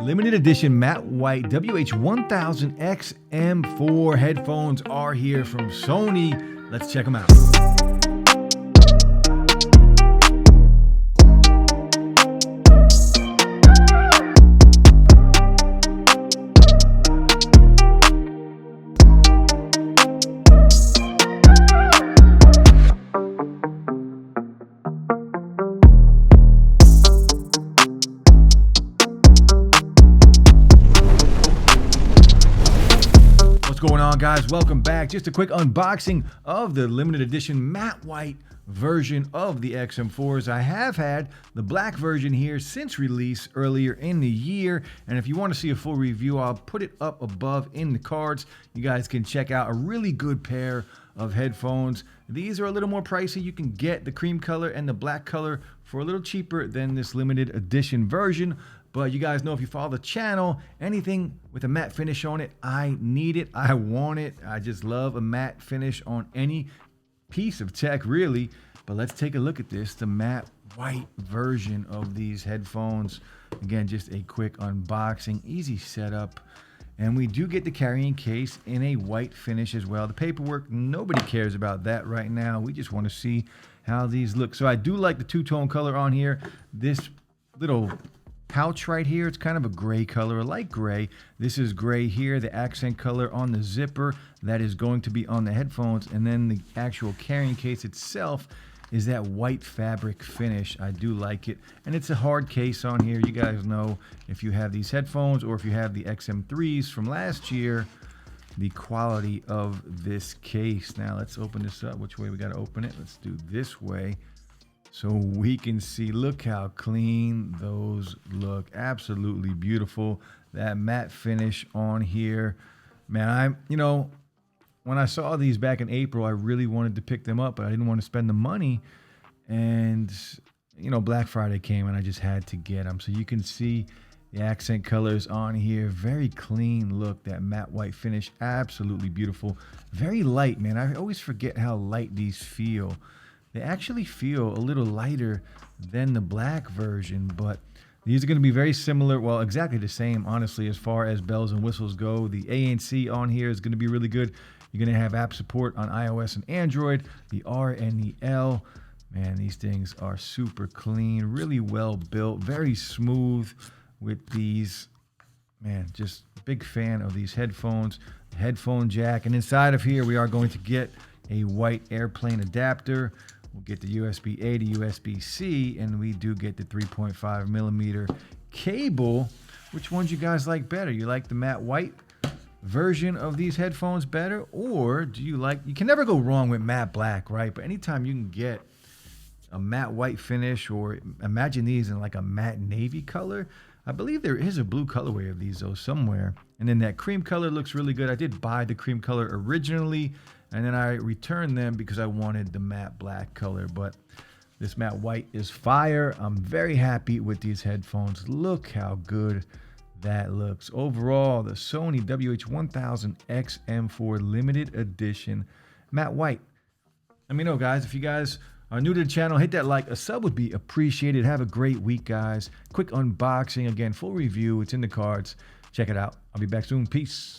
Limited edition matte white WH1000-XM4 headphones are here from Sony. Let's check them out. What's going on, guys? Welcome back. Just a quick unboxing of the limited edition matte white version of the XM4s. I have had the black version here since release earlier in the year, and if you want to see a full review, I'll put it up above in the cards. You guys can check out a really good pair of headphones. These are a little more pricey. You can get the cream color and the black color for a little cheaper than this limited edition version. But you guys know, if you follow the channel, anything with a matte finish on it, I need it, I want it. I just love a matte finish on any piece of tech, really. But let's take a look at this, the matte white version of these headphones. Again, just a quick unboxing, easy setup. And we do get the carrying case in a white finish as well. The paperwork, nobody cares about that right now. We just want to see how these look. So I do like the two-tone color on here. This little pouch right here, it's kind of a gray color, a light gray. This is gray here. The accent color on the zipper, that is going to be on the headphones. And then the actual carrying case itself is that white fabric finish. I do like it. And it's a hard case on here. You guys know, if you have these headphones or if you have the XM3s from last year, the quality of this case. Now let's open this up. Which way we got to open it? Let's do this way, so we can see. Look how clean those look. Absolutely beautiful. That matte finish on here. Man, when I saw these back in April, I really wanted to pick them up, but I didn't want to spend the money. And, Black Friday came and I just had to get them. So you can see the accent colors on here. Very clean look. That matte white finish. Absolutely beautiful. Very light, man. I always forget how light these feel. They actually feel a little lighter than the black version, but these are going to be very similar, well, exactly the same, honestly, as far as bells and whistles go. The ANC on here is going to be really good. You're going to have app support on iOS and Android, the R and the L. Man, these things are super clean, really well built, very smooth with these. Man, just big fan of these headphones. The headphone jack, and inside of here we are going to get a white airplane adapter. We'll get the USB-A to USB-C, and we do get the 3.5 millimeter cable. Which ones you guys like better? You like the matte white version of these headphones better, or do you like, you can never go wrong with matte black, right? But anytime you can get a matte white finish, or imagine these in like a matte navy color. I believe there is a blue colorway of these though somewhere. And then that cream color looks really good. I did buy the cream color originally, and then I returned them because I wanted the matte black color. But this matte white is fire. I'm very happy with these headphones. Look how good that looks. Overall, the Sony WH1000-XM4 limited edition matte white. Let me know, guys. If you guys are new to the channel, hit that like. A sub would be appreciated. Have a great week, guys. Quick unboxing. Again, full review. It's in the cards. Check it out. I'll be back soon. Peace.